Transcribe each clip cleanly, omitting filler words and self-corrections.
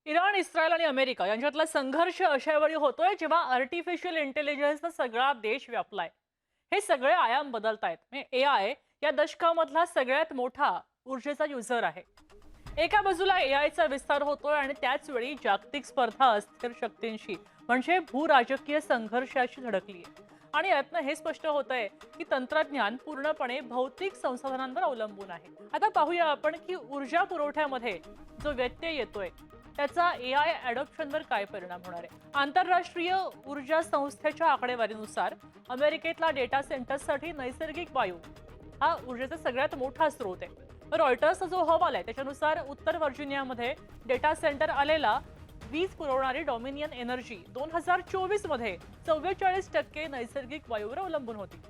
Iran, Israel आणि America यांच्यातला संघर्ष अशा वेळी होतोय जेव्हा आर्टिफिशियल इंटेलिजन्सचा सगळा देश व्यापलाय. हे सगळे आयाम बदलतायत. म्हणजे एआय या दशकामधला सगळ्यात मोठा ऊर्जेचा युजर आहे. एका बाजूला एआयचा विस्तार होतोय आणि त्याच वेळी जागतिक स्पर्धा अस्थिर शक्तींशी म्हणजे भूराजकीय संघर्षाशी धडकली आहे. आणि यातनं हे स्पष्ट होतंय की तंत्रज्ञान पूर्णपणे भौतिक संसाधनांवर अवलंबून आहे. आता पाहूया आपण की ऊर्जा पुरवठ्यामध्ये जो व्यत्यय येतोय त्याचा एआय अडॉप्शनवर काय परिणाम होणार आहे. आंतरराष्ट्रीय ऊर्जा संस्थेच्या आकडेवारीनुसार अमेरिकेतला डेटा सेंटर्ससाठी नैसर्गिक वायू हा ऊर्जेचा सगळ्यात मोठा स्रोत आहे. रॉयटर्सचा जो अहवाल आहे त्याच्यानुसार उत्तर व्हर्जिनियामध्ये डेटा सेंटर आलेला वीज पुरवणारी डॉमिनियन एनर्जी 2024 मध्ये 44% नैसर्गिक वायूवर अवलंबून होती.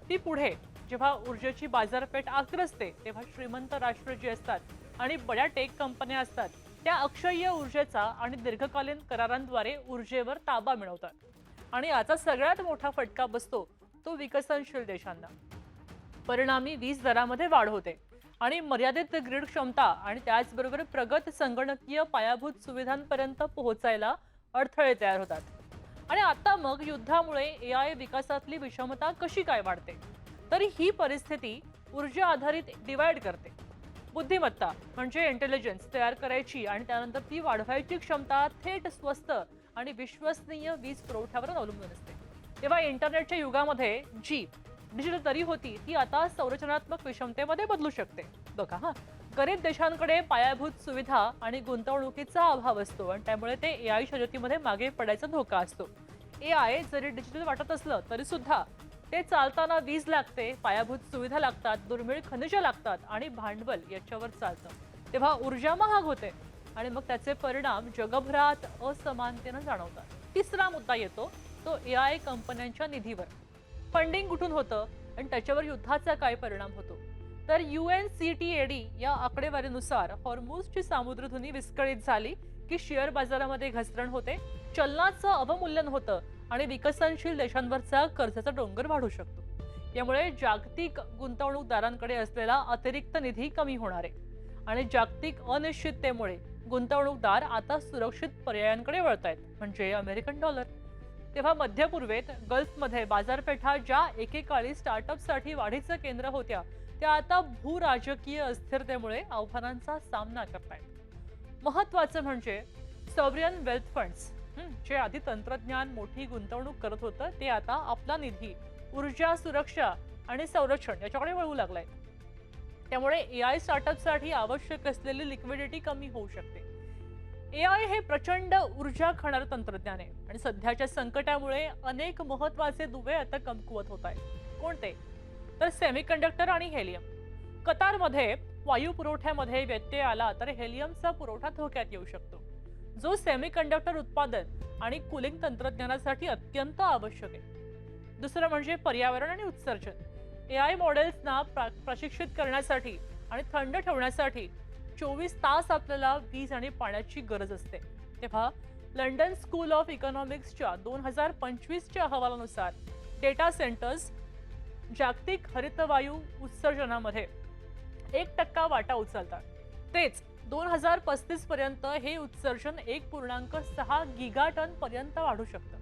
ती पुढे जेव्हा ऊर्जेची बाजारपेठ आक्रसते तेव्हा श्रीमंत राष्ट्र जी असतात आणि बड्या टेक कंपन्या असतात त्या अक्षय्य ऊर्जेचा आणि दीर्घकालीन करारांद्वारे ऊर्जेवर ताबा मिळवतात. आणि याचा सगळ्यात मोठा फटका बसतो तो विकसनशील देशांना. परिणामी वीज दरामध्ये वाढ होते आणि मर्यादित ग्रीड क्षमता आणि त्याचबरोबर प्रगत संगणकीय पायाभूत सुविधांपर्यंत पोहोचायला अडथळे तयार होतात. आणि आता मग युद्धामुळे एआय विकासातली विषमता कशी काय वाढते, तर ही परिस्थिती ऊर्जा आधारित डिवाइड करते. बुद्धिमत्ता म्हणजे इंटेलिजन्स तयार करायची आणि त्यानंतर ती वाढवायची क्षमता थेट स्वस्त आणि विश्वसनीय वीज पुरवठ्यावर अवलंबून असते. तेव्हा इंटरनेटच्या युगामध्ये जी डिजिटल दरी होती ती आता संरचनात्मक विषमतेमध्ये बदलू शकते. बघा हा, गरीब देशांकडे पायाभूत सुविधा आणि गुंतवणुकीचा अभाव असतो आणि त्यामुळे ते एआय शर्यतीमध्ये मागे पडायचा धोका असतो. एआय जरी डिजिटल वाटत असलं तरी सुद्धा ते चालताना वीज लागते, पायाभूत सुविधा लागतात, दुर्मिळ खनिजं लागतात आणि भांडवल याच्यावर चालतं. तेव्हा ऊर्जा महाग होते आणि मग त्याचे परिणाम जगभरात असमानतेनं जाणवतात. तिसरा मुद्दा येतो तो एआय कंपन्यांच्या निधीवर. फंडिंग कुठून होतं आणि त्याच्यावर युद्धाचा काय परिणाम होतो. तर UNCTAD या आकडेवारीनुसार हॉर्मुझची सामुद्रधुनी विस्कळीत झाली की शेअर बाजारामध्ये घसरण होते, चलनाचं अवमूल्यन होतं आणि विकसनशील देशांवरचा कर्जाचा डोंगर वाढू शकतो. यामुळे जागतिक गुंतवणूकदारांकडे असलेला अतिरिक्त निधी कमी होणार आहे आणि जागतिक अनिश्चिततेमुळे गुंतवणूकदार आता सुरक्षित पर्यायांकडे वळतायत म्हणजे अमेरिकन डॉलर. तेव्हा मध्य पूर्वेत गल्फमध्ये बाजारपेठा ज्या एकेकाळी स्टार्टअपसाठी वाढीचं केंद्र होत्या त्या आता भूराजकीय अस्थिरतेमुळे आव्हानांचा सामना करतायत. महत्वाचं म्हणजे सॉव्हरियन वेल्थ फंड्स जे आधी तंत्रज्ञान मोठी गुंतवणूक करत होतं ते आता आपला निधी ऊर्जा सुरक्षा आणि संरक्षण याच्याकडे वळवू लागलाय. त्यामुळे एआय स्टार्टअपसाठी आवश्यक असलेली लिक्विडिटी कमी होऊ शकते. एआय हे प्रचंड ऊर्जा खाणारं तंत्रज्ञान आहे आणि सध्याच्या संकटामुळे अनेक महत्वाचे दुवे आता कमकुवत होत आहेत. कोणते, तर सेमीकंडक्टर आणि हेलियम. कतारमध्ये वायू पुरवठ्यामध्ये व्यत्यय आला तर हेलियमचा पुरवठा धोक्यात येऊ शकतो, जो सेमीकंडक्टर उत्पादन आणि कूलिंग तंत्रज्ञानासाठी अत्यंत आवश्यक आहे. दुसरं म्हणजे पर्यावरण आणि उत्सर्जन. एआय मॉडेल्सना प्रशिक्षित करण्यासाठी आणि थंड ठेवण्यासाठी 24 तास आपल्याला वीज आणि पाण्याची गरज असते. तेव्हा लंडन स्कूल ऑफ इकॉनॉमिक्सच्या 2025च्या अहवालानुसार डेटा सेंटर्स जागतिक हरितवायू उत्सर्जनामध्ये 1% वाटा उचलतात. तेच 2035 पर्यंत हे उत्सर्जन 1.6 गिगाटन पर्यंत वाढू शकतं.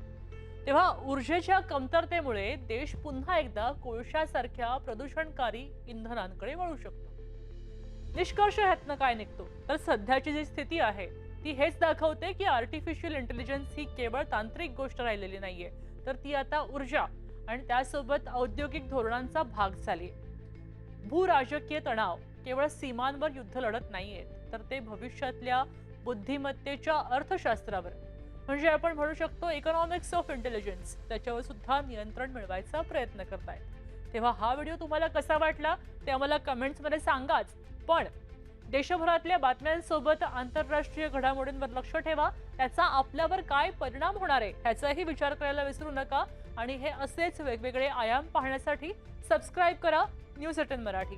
तेव्हा ऊर्जेच्या कमतरतेमुळे देश पुन्हा एकदा कोळशासारख्या प्रदूषणकारी इंधनांकडे वळू शकतो. निष्कर्ष ह्यातनं काय निघतो, तर सध्याची जी स्थिती आहे ती हेच दाखवते की आर्टिफिशियल इंटेलिजन्स ही केवळ तांत्रिक गोष्ट राहिलेली नाहीये, तर ती आता ऊर्जा आणि त्यासोबत औद्योगिक धोरणांचा भाग झाली. भूराजकीय तणाव केवळ सीमांवर युद्ध लढत नाहीयेत, तर ते भविष्यातल्या बुद्धिमत्तेच्या अर्थशास्त्रावर म्हणजे आपण म्हणू शकतो इकॉनॉमिक्स ऑफ इंटेलिजन्स त्याच्यावर सुद्धा नियंत्रण मिळवायचा प्रयत्न करतायत. तेव्हा हा व्हिडिओ तुम्हाला कसा वाटला ते आम्हाला कमेंट्समध्ये सांगाच. पण देशभरातल्या बातम्यांसोबत आंतरराष्ट्रीय घडामोडींवर लक्ष ठेवा, त्याचा आपल्यावर काय परिणाम होणार आहे ह्याचाही विचार करायला विसरू नका. आणि हे असेच वेगवेगळे आयाम पाहण्यासाठी सबस्क्राईब करा न्यूज18 मराठी.